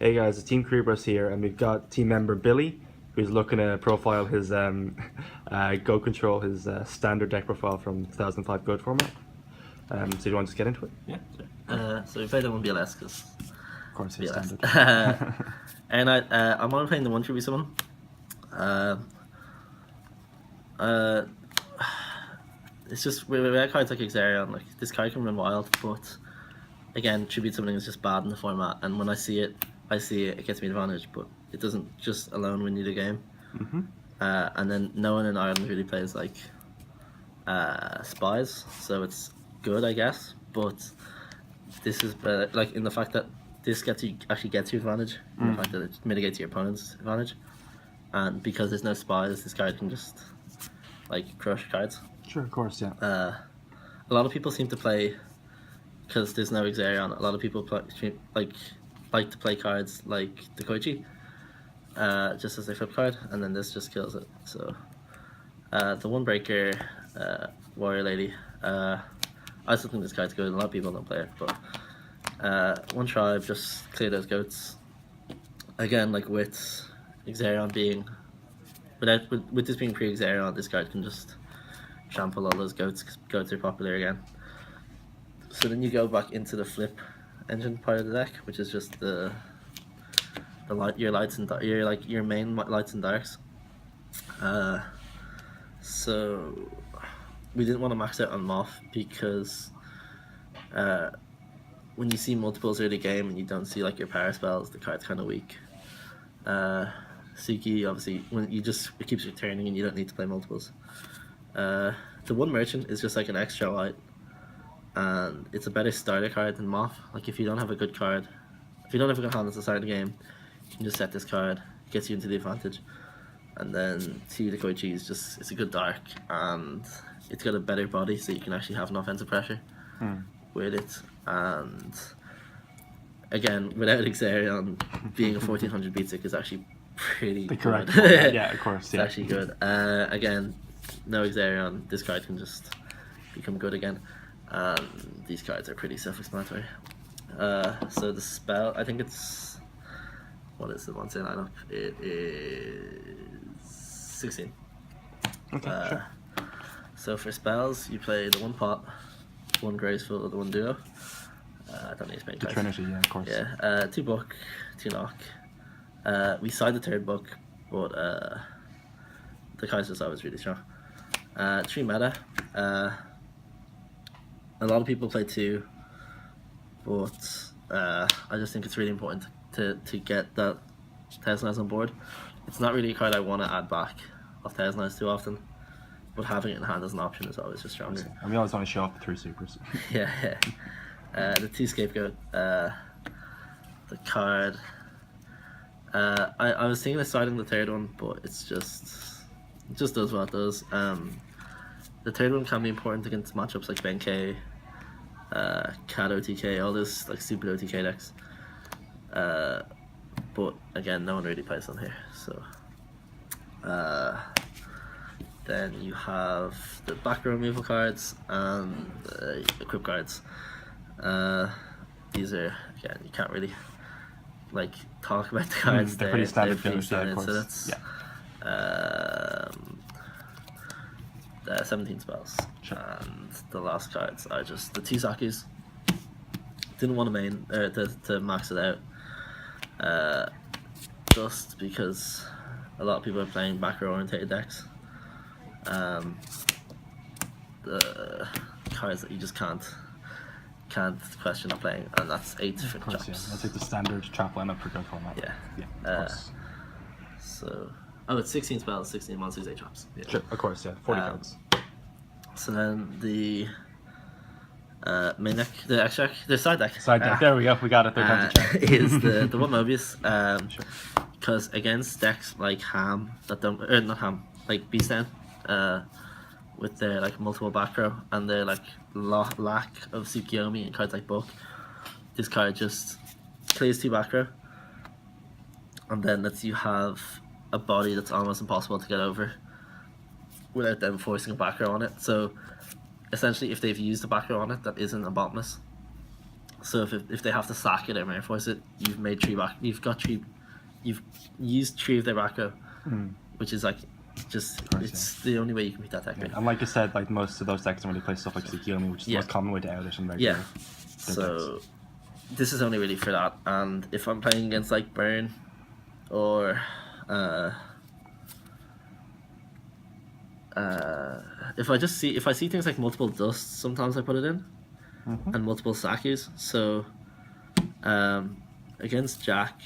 Hey guys, it's Team Kuribrohs here, and we've got team member Billy, who's looking to profile his Go Control, his standard deck profile from 2005 Goat format. So do you want to just get into it? Yeah, sure. So we played them on BLS because Of course, it's BLS. standard. And I'm on playing the 1 summon. It's just we have cards like Exarion. Like this card can run wild, but again, tribute summoning is just bad in the format. And when I see it, it gets me advantage, but it doesn't just alone win you the game. Mm-hmm. And then no one in Ireland really plays like spies, so it's good, I guess. But this is like in the fact that this actually gets you advantage, in the fact that it mitigates your opponent's advantage, and because there's no spies, this card can just like crush cards. Sure, of course, yeah. A lot of people seem to play because there's no Exarion. A lot of people like to play cards like the Koichi, just as a flip card, and then this just kills it. So the One Breaker Warrior Lady, I still think this card's good. A lot of people don't play it, but one tribe, just clear those goats. Again, like with Exarion being, with this being pre-Exarion, this card can just trample all those goats. Goats are popular again. So then you go back into the flip engine part of the deck, which is just your lights and your main lights and darks. So we didn't want to max out on Moth because when you see multiples early game and you don't see like your power spells, the card's kind of weak. Suki, obviously, it keeps returning and you don't need to play multiples. The One Merchant is just like an extra light, and it's a better starter card than Moth. Like if you don't have a good card, if you don't have a good hand at the start of the game, you can just set this card, it gets you into the advantage. And then the Koichi it's a good dark, and it's got a better body, so you can actually have an offensive pressure with it. And again, without Exarion, being a 1400 beat stick is actually pretty The correct good. one. Yeah, of course. It's Yeah. actually good. Again, no Exarion, this card can just become good again. These cards are pretty self-explanatory. So the spell, I think it's, what is the one say lineup? It is 16. Okay, sure. So for spells, you play the one pot, one graceful, the one duo. I don't need to make The cards. Trinity, yeah, of course. Yeah, 2 book, 2 knock. We side the 3rd book, but the Kaiser's always really strong. 3 meta. A lot of people play 2, but I just think it's really important to get that Thousand Eyes on board. It's not really a card I want to add back of Thousand Eyes too often, but having it in hand as an option is always just stronger. And we always want to show off the 3 supers. Yeah. The 2 Scapegoat, the card. I was thinking of starting the 3rd one, but it just does what it does. The 3rd one can be important against matchups like Benkei, Cat OTK, all those like stupid OTK decks. But again, no one really plays on here. So then you have the back row removal cards and the equip cards. These are, again, you can't really like talk about the cards. They're pretty standard. They're pretty Yeah, of course. so that's 17 spells. Sure. And the last cards are just the 2 Sakis. Didn't want to max it out, just because a lot of people are playing back row orientated decks. The cards that you just can't question not playing, and that's 8 different Of course, traps. yeah. That's like the standard trap lineup for Go format. Yeah. Of course. So, it's 16 spells, 16 monsters, 8 traps. Yeah. Sure, of course, yeah. 40 cards. So then the main deck, the extract, the side deck. Side deck. There we go. We got it. Third time's a charm. Is the one Mobius. Sure. Because against decks like Ham that don't, not Ham, like Beastdown, with their like multiple back row and their like lack of Tsukiyomi and cards like Book, this card just clears 2 back row, and then lets you have a body that's almost impossible to get over without them forcing a back row on it. So essentially, if they've used a back row on it that isn't a bottomless, So if they have to sack it or Mare Force it, you've made 3 back. You've used 3 of their back row, which is like just course, it's the only way you can beat that deck. And like you said, like most of those decks don't really play stuff like Tsukiyomi, which is the most common way to out it in regular. Yeah. So this is only really for that. And if I'm playing against like Burn or if I see things like multiple dusts, sometimes I put it in, and multiple Sakus. So against Jack,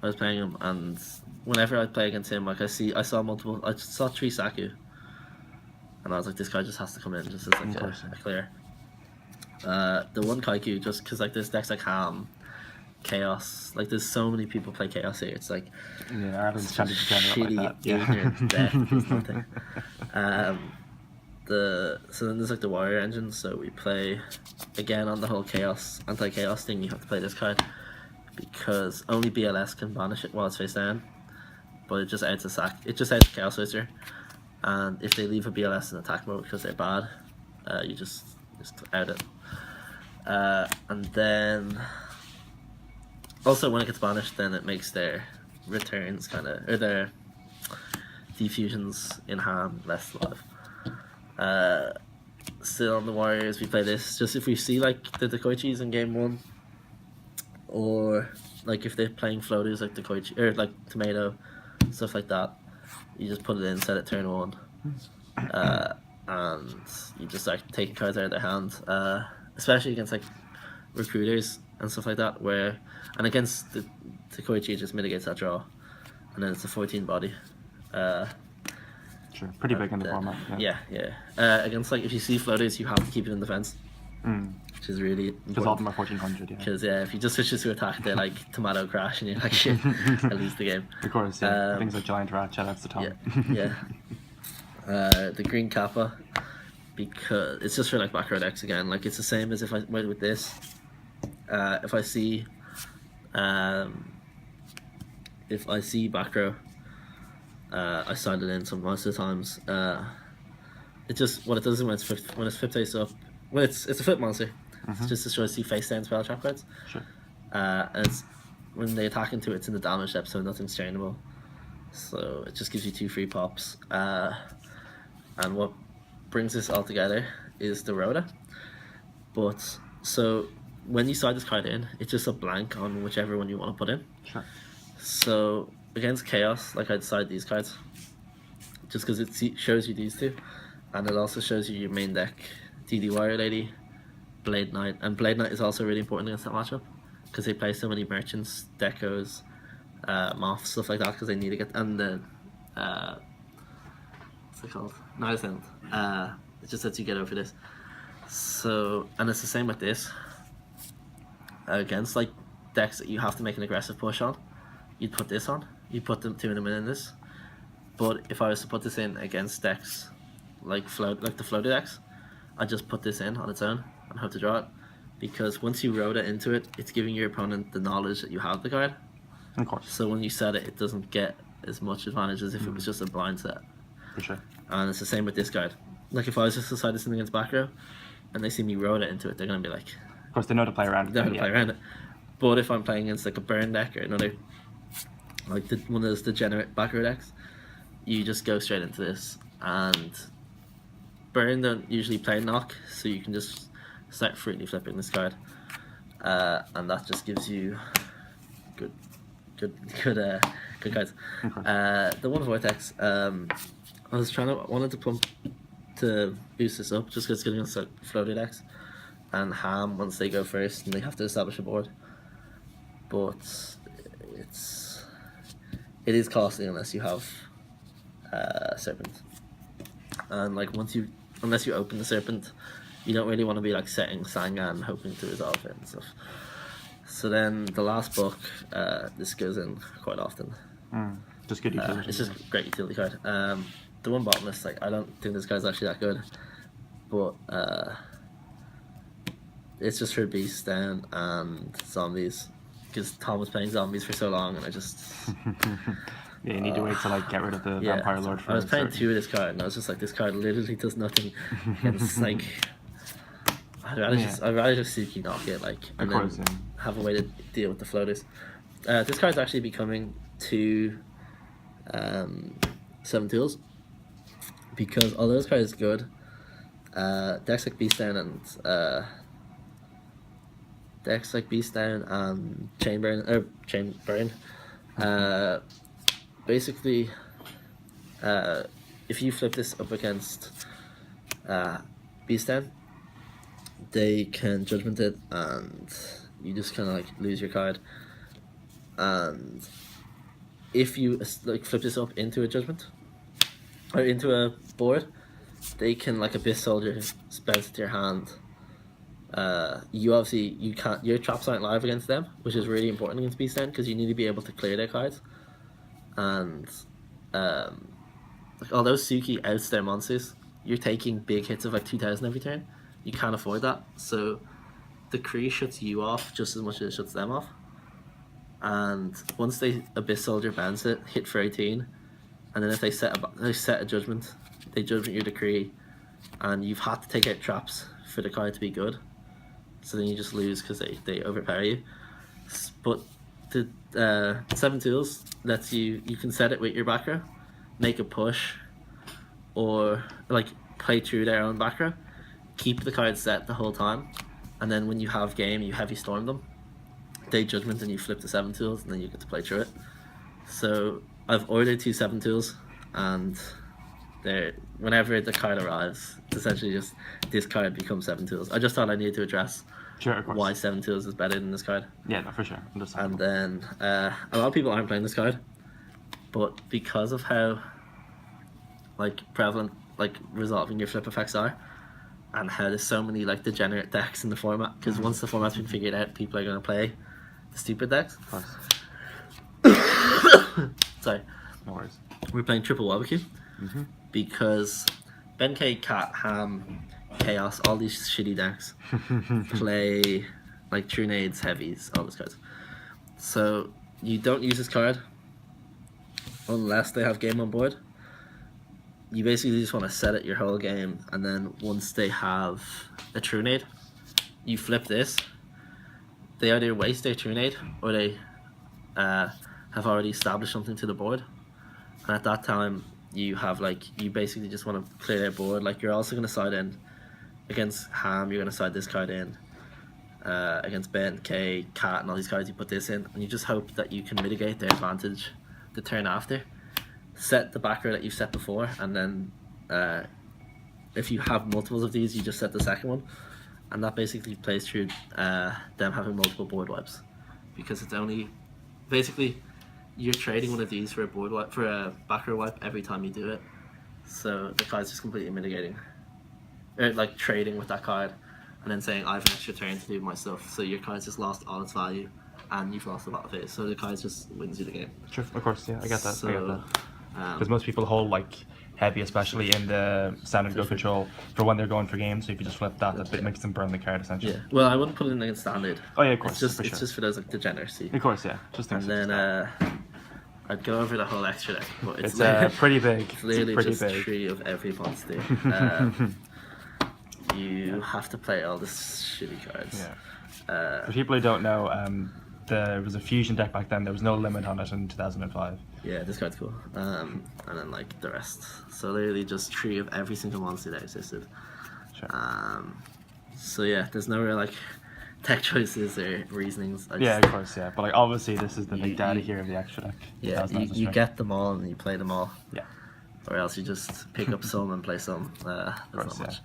I was playing him, and whenever I play against him, like I saw 3 Saku, and I was like, this guy just has to come in just as like a clear. The one Kaiku, just because like there's decks like Ham, Chaos, like there's so many people play Chaos here. It's like Ireland's trying to generate like that. ignorant deck. There's nothing. So then there's like the Warrior Engine. So we play again on the whole Chaos anti-Chaos thing. You have to play this card because only BLS can banish it while it's face down, but it just adds a sack. It just adds a Chaos Wizard, and if they leave a BLS in attack mode because they're bad, you just out it. And then also when it gets banished, then it makes their returns or their defusions in hand less live. Still on the Warriors, we play this just if we see like the Dekoichis in game 1, or like if they're playing floaters like Dekoichi or like Tomato, stuff like that. You just put it in, set it turn 1, and you just start taking cards out of their hand, especially against like recruiters and stuff like that. And against the Koichi, it just mitigates that draw, and then it's a 14 body. Sure, pretty big in the format. Yeah. Against like if you see floaters, you have to keep it in defense, which is really important. Because all of them are 1400. Yeah. Because if you just switch it to attack, they're like tomato crash, and you're like shit, I lose the game. Of course, yeah. Things like Giant Rat, shout outs to Tom. Yeah. The green Kappa, because it's just for like back row decks again. Like it's the same as if I went with this. If I see back row, I side it in most of the times. It just what it does is when it's flip face up, when it's a flip monster. It's just destroys 2 face down spell trap cards. Sure. And it's when they attack into it, it's in the damage step, so nothing's chainable. So it just gives you 2 free pops. And what brings this all together is the Rhoda. But so when you side this card in, it's just a blank on whichever one you want to put in. Sure. So against Chaos, like I'd side these cards, just because it shows you these 2, and it also shows you your main deck: DD Warrior Lady, Blade Knight, and Blade Knight is also really important against that matchup because they play so many merchants, decos, moths, stuff like that, because they need to get and the what's it called? Night Ascent. It just lets you get over this. So, and it's the same with this. Against like decks that you have to make an aggressive push on, you'd put this on. You'd put them 2 of them in this. But if I was to put this in against decks like the floater decks, I'd just put this in on its own and hope to draw it. Because once you Rhoda into it, it's giving your opponent the knowledge that you have the card. Of course. So when you set it, it doesn't get as much advantage as if it was just a blind set. For sure. And it's the same with this card. Like if I was just to side this in against back row, and they see me Rhoda into it, they're gonna be like, of course, they know to play around it. they know how to play around it. But if I'm playing against like a burn deck or another, like one of those degenerate back row decks, you just go straight into this. And burn don't usually play knock, so you can just start freely flipping this card, and that just gives you good cards. The one Vortex, I wanted to pump to boost this up just because it's getting us like floated decks and Ham once they go first and they have to establish a board, but it is costly unless you have Serpent, and like unless you open the Serpent, you don't really want to be like setting Sangan hoping to resolve it and stuff. So then the last book, this goes in quite often. Just good utility. It's just a great utility card. The one bottomless, like I don't think this guy's actually that good, but it's just for beasts down and zombies, because Tom was playing zombies for so long, and I just yeah, you need to wait to like get rid of the Vampire Lord. I was playing 2 of this card, and I was just like, this card literally does nothing. It's like I'd rather just Suki knock it, like, and Of course, then yeah. have a way to deal with the floaters. This card's actually becoming 2 7 tools, because although this card is good, decks like Beastdown and Chain Burn, basically, if you flip this up against Beastdown, they can Judgment it, and you just kind of like lose your card. And if you like flip this up into a Judgment or into a board, they can like Abyss Soldier bounce it to your hand. You can't, your traps aren't live against them, which is really important against Beastdown, because you need to be able to clear their cards. And like, although Suki outs their monsters, you're taking big hits of like 2,000 every turn. You can't afford that, so the Kree shuts you off just as much as it shuts them off. And once they Abyss Soldier bounce it, hit for 18, and then if they set a Judgment, they Judgment your Decree, and you've had to take out traps for the card to be good. So then you just lose because they overpower you. But the 7 tools lets you can set it with your back row, make a push, or like play through their own back row, keep the card set the whole time, and then when you have game, you heavy storm them. They Judgment and you flip the 7 tools, and then you get to play through it. So I've ordered 2 7 tools, and whenever the card arrives, it's essentially just this card becomes 7 tools. I just thought I needed to address why 7 tools is better than this card. Yeah, no, for sure. And then a lot of people aren't playing this card, but because of how like prevalent like resolving your flip effects are, and how there's so many like degenerate decks in the format, because once the format's been figured out, people are going to play the stupid decks. Sorry. No worries. We're playing triple barbecue because Ben K, Cat, Ham, Chaos, all these shitty decks play like True Nades, Heavies, all those cards. So you don't use this card unless they have game on board. You basically just want to set it your whole game, and then once they have a True Nade, you flip this. They either waste their True Nade, or they have already established something to the board. And at that time, you basically just want to clear their board. Like, you're also going to side in against Ham, you're going to side this card in. Against Ben, K, Cat, and all these cards, you put this in, and you just hope that you can mitigate their advantage the turn after. Set the back row that you've set before, and then if you have multiples of these, you just set the second one, and that basically plays through them having multiple board wipes, because it's only basically you're trading one of these for a back row wipe every time you do it. So the card's just completely mitigating, or like trading with that card, and then saying I have an extra turn to do my stuff. So your card's just lost all its value, and you've lost a lot of it. So the card just wins you the game. Sure, of course, yeah, I get that. So, I get that. Because most people hold like heavy, especially in the standard go control, for when they're going for games. So if you just flip that, that makes them burn the card essentially. Yeah. Well, I wouldn't put it in against standard. Oh yeah, of course. It's just for those like degeneracy. Of course, yeah. Just and then I'd go over the whole extra deck, but it's pretty big. It's literally pretty just big. 3 of every monster. You have to play all the shitty cards. Yeah. For people who don't know, there was a fusion deck back then. There was no limit on it in 2005. Yeah, this card's cool. And then like the rest. So literally just 3 of every single monster that existed. Sure. So yeah, there's no real like tech choices or reasonings. Yeah, of course, yeah. But like obviously this is the big daddy here of the extra deck. Yeah, you get them all and you play them all. Yeah. Or else you just pick up some and play some. There's course, not much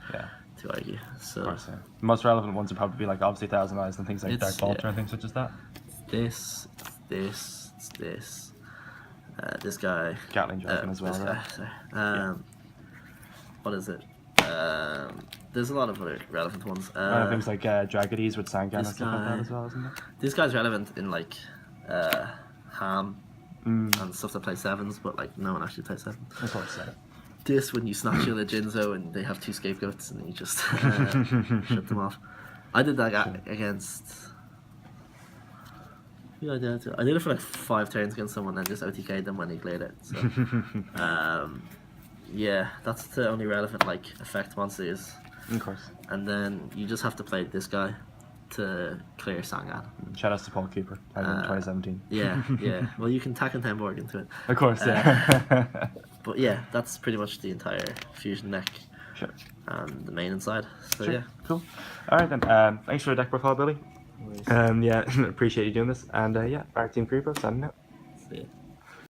to argue. So of course, yeah. The most relevant ones would probably be like obviously Thousand Eyes and things like Dark Vault and things such as that. This guy. Gatling Dragon as well, this right? guy, sorry. What is it? There's a lot of other relevant ones. Things like Dragonies with Sangan and stuff like that as well, isn't it? This guy's relevant in like Ham and stuff that play 7s, but like no one actually plays 7. Of course, yeah. This when you snatch your Jinzo and they have 2 scapegoats and you just shut them off. I did that against. Yeah, I did it for like 5 turns against someone and just OTK'd them when he cleared it. So, yeah, that's the only relevant like effect monster is Of course. And then you just have to play this guy to clear Sangan. Shout out to Paul Cooper, in 2017. Yeah, yeah. Well, you can tack and Temborg into it. Of course, yeah. But yeah, that's pretty much the entire fusion deck Sure. and the main inside. So Sure. yeah. Cool. All right then. Thanks for the deck profile, Billy. Yeah, appreciate you doing this. And yeah, our Team Kuribrohs signing out. See ya.